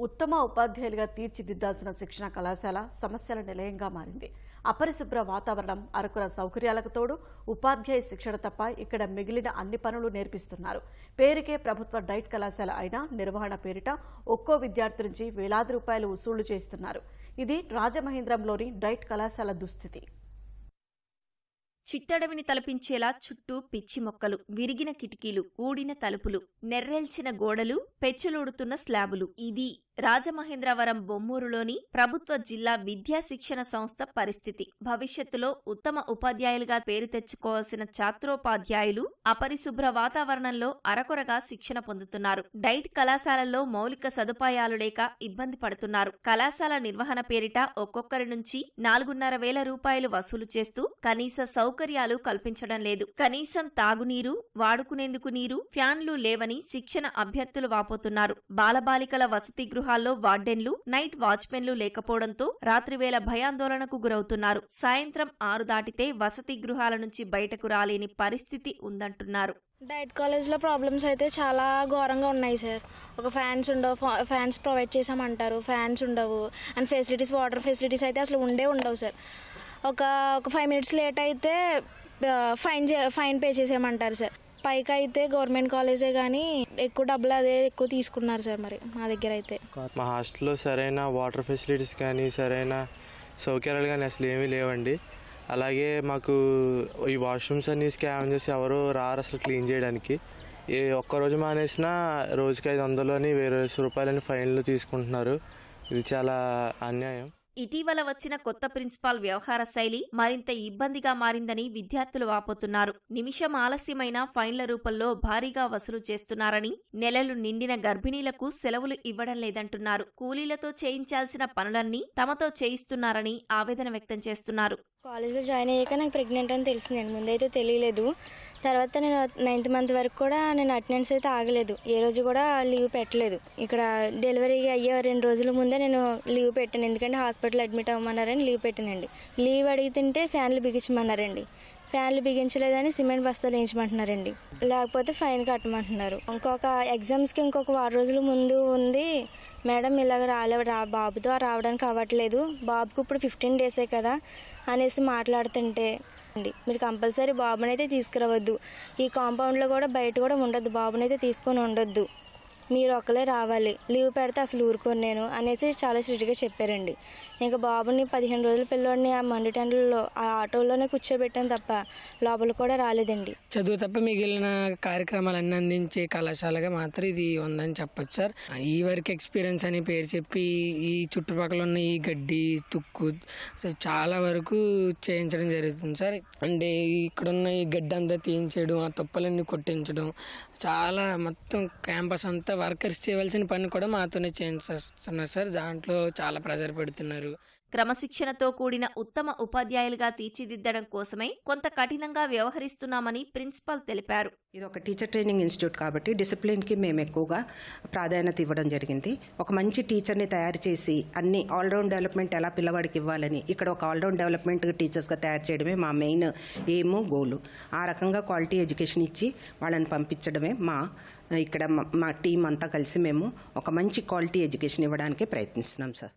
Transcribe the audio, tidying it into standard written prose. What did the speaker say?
ఉత్తమ ఉపాధ్యాయులుగా తీర్చిదిద్దాల్సిన శిక్షణ కళాశాల సమస్యల నిలయంగా మారింది. అపరిశుభ్ర వాతావరణం, అరకుర సౌకర్యాలకు తోడు ఉపాధ్యాయ శిక్షణ తప్ప ఇక్కడ మిగిలిన అన్ని పనులు నేర్పిస్తున్నారు. పేరుకే ప్రభుత్వ డైట్ కళాశాల అయినా నిర్వహణ పేరిట ఒక్కో విద్యార్థి నుంచి వేలాది రూపాయలు వసూళ్లు చేస్తున్నారు. ఇది రాజమహేంద్రంలోని డైట్ కళాశాల దుస్థితి. చిట్టడవిని తలపించేలా చుట్టూ పిచ్చి మొక్కలు, విరిగిన కిటికీలు, ఊడిన తలుపులు, నెర్రెల్చిన గోడలు, పెచ్చులూడుతున్న స్లాబులు. ఇది రాజమహేంద్రవరం బొమ్మూరులోని ప్రభుత్వ జిల్లా విద్యా శిక్షణ సంస్థ పరిస్థితి. భవిష్యత్తులో ఉత్తమ ఉపాధ్యాయులుగా పేరు తెచ్చుకోవాల్సిన ఛాత్రోపాధ్యాయులు అపరిశుభ్ర వాతావరణంలో అరకొరగా శిక్షణ పొందుతున్నారు. డైట్ కళాశాలల్లో మౌలిక సదుపాయాలు లేక ఇబ్బంది పడుతున్నారు. కళాశాల నిర్వహణ పేరిట ఒక్కొక్కరి నుంచి 4,500 రూపాయలు వసూలు చేస్తూ కనీస సౌకర్యాలు కల్పించడం లేదు. కనీసం తాగునీరు, వాడుకునేందుకు నీరు, ఫ్యాన్లు లేవని శిక్షణ అభ్యర్థులు వాపోతున్నారు. బాలబాలికల వసతి గృహాల్లో వార్డెన్లు, నైట్ వాచ్మెన్లు లేకపోవడంతో రాత్రివేళ భయాందోళనకు గురవుతున్నారు. సాయంత్రం 6 దాటితే వసతి గృహాల నుంచి బయటకు రాలేని పరిస్థితి ఉందంటున్నారు. డైట్ కాలేజ్లో ప్రాబ్లమ్స్ అయితే చాలా ఘోరంగా ఉన్నాయి సార్. ఒక ఫ్యాన్స్ ఉండవు, ఫ్యాన్స్ ప్రొవైడ్ చేసామంటారు, ఫ్యాన్స్ ఉండవు. అండ్ ఫెసిలిటీస్, వాటర్ ఫెసిలిటీస్ అయితే అసలు ఉండవు సార్. ఒక 5 మినిట్స్ లేట్ అయితే ఫైన్ పే చేసేయమంటారు సార్. పైకి అయితే గవర్నమెంట్ కాలేజే కానీ ఎక్కువ డబ్బులు అదే ఎక్కువ తీసుకున్నారు సార్. మరి మా దగ్గర అయితే మా హాస్టల్లో సరైన వాటర్ ఫెసిలిటీస్ కానీ సరైన సౌకర్యాలు కానీ అసలు ఏమీ లేవండి. అలాగే మాకు ఈ వాష్రూమ్స్ అన్ని స్కావెంజర్స్ ఎవరు రారు అసలు క్లీన్ చేయడానికి. ఒక్కరోజు మానేసినా రోజుకి 500 అని 1000 రూపాయలని ఫైన్లు తీసుకుంటున్నారు. ఇది చాలా అన్యాయం. ఇటీవల వచ్చిన కొత్త ప్రిన్సిపాల్ వ్యవహార శైలి మరింత ఇబ్బందిగా మారిందని విద్యార్థులు వాపోతున్నారు. నిమిషం ఆలస్యమైన ఫైన్ల రూపంలో భారీగా వసూలు చేస్తున్నారని, నెలలు నిండిన గర్భిణీలకు సెలవులు ఇవ్వడం లేదంటున్నారు. కూలీలతో చేయించాల్సిన పనులన్నీ తమతో చేయిస్తున్నారని ఆవేదన వ్యక్తం చేస్తున్నారు. కాలేజ్లో జాయిన్ అయ్యాక నాకు ప్రెగ్నెంట్ అని తెలిసిందండి. ముందైతే తెలియలేదు. తర్వాత నేను 9th మంత్ వరకు కూడా నేను అటెండెన్స్ అయితే ఆగలేదు. ఏ రోజు కూడా లీవ్ పెట్టలేదు. ఇక్కడ డెలివరీ అయ్యే 2 రోజుల ముందే నేను లీవ్ పెట్టాను. ఎందుకంటే హాస్పిటల్ అడ్మిట్ అవ్వమన్నారని లీవ్ పెట్టానండి. లీవ్ అడిగితే ఫ్యాన్లు బిగించమన్నారండి. ఫ్యాన్లు బిగించలేదని సిమెంట్ బస్తాలు వేయించమంటున్నారండి. లేకపోతే ఫైన్ కట్టమంటున్నారు. ఇంకొక ఎగ్జామ్స్కి ఇంకొక 6 రోజుల ముందు ఉంది. మేడం ఇలాగ బాబుతో రావడానికి అవ్వట్లేదు, బాబుకు ఇప్పుడు 15 డేసే కదా అనేసి మాట్లాడుతుంటే, మీరు కంపల్సరీ బాబునైతే తీసుకురావద్దు, ఈ కాంపౌండ్లో కూడా బయట కూడా ఉండొద్దు, బాబునైతే తీసుకొని ఉండొద్దు, మీరు ఒక్కలే రావాలి, లీవ్ పెడితే అసలు ఊరుకోను నేను అనేసి చాలా స్ట్రిక్ట్గా చెప్పారండి. ఇంకా బాబుని 15 రోజుల పిల్లోడిని ఆ మండు టెండల్లో ఆ ఆటోలోనే కూర్చోబెట్టాను తప్ప లోపల కూడా రాలేదండి. చదువు తప్ప మిగిలిన కార్యక్రమాలన్నీ అందించే కళాశాలగా మాత్రం ఇది ఉందని చెప్పొచ్చు సార్. ఈ వర్క్ ఎక్స్పీరియన్స్ అని పేరు చెప్పి ఈ చుట్టుపక్కల ఉన్న ఈ గడ్డి, తుక్కు చాలా వరకు చేయించడం జరుగుతుంది సార్. అంటే ఇక్కడున్న ఈ గడ్డి అంతా తీయించడం, ఆ తుప్పలన్నీ కొట్టించడం, చాలా మొత్తం క్యాంపస్ అంతా వర్కర్స్ చేయవలసిన పని కూడా మాతోనే చేస్తున్నారు సార్. దాంట్లో చాలా ప్రెజర్ పెడుతున్నారు. క్రమశిక్షణతో కూడిన ఉత్తమ ఉపాధ్యాయులుగా తీర్చిదిద్దడం కోసమే కొంత కఠినంగా వ్యవహరిస్తున్నామని ప్రిన్సిపాల్ తెలిపారు. ఇది ఒక టీచర్ ట్రైనింగ్ ఇన్స్టిట్యూట్ కాబట్టి డిసిప్లిన్కి మేము ఎక్కువగా ప్రాధాన్యత ఇవ్వడం జరిగింది. ఒక మంచి టీచర్ని తయారు చేసి అన్ని ఆల్రౌండ్ డెవలప్మెంట్ ఎలా పిల్లవాడికి ఇవ్వాలని ఇక్కడ ఒక ఆల్రౌండ్ డెవలప్మెంట్ టీచర్స్గా తయారు చేయడమే మా మెయిన్ ఎయిమ్, గోలు. ఆ రకంగా క్వాలిటీ ఎడ్యుకేషన్ ఇచ్చి వాళ్ళని పంపించడమే ఇక్కడ మా టీం అంతా కలిసి మేము ఒక మంచి క్వాలిటీ ఎడ్యుకేషన్ ఇవ్వడానికి ప్రయత్నిస్తున్నాం సార్.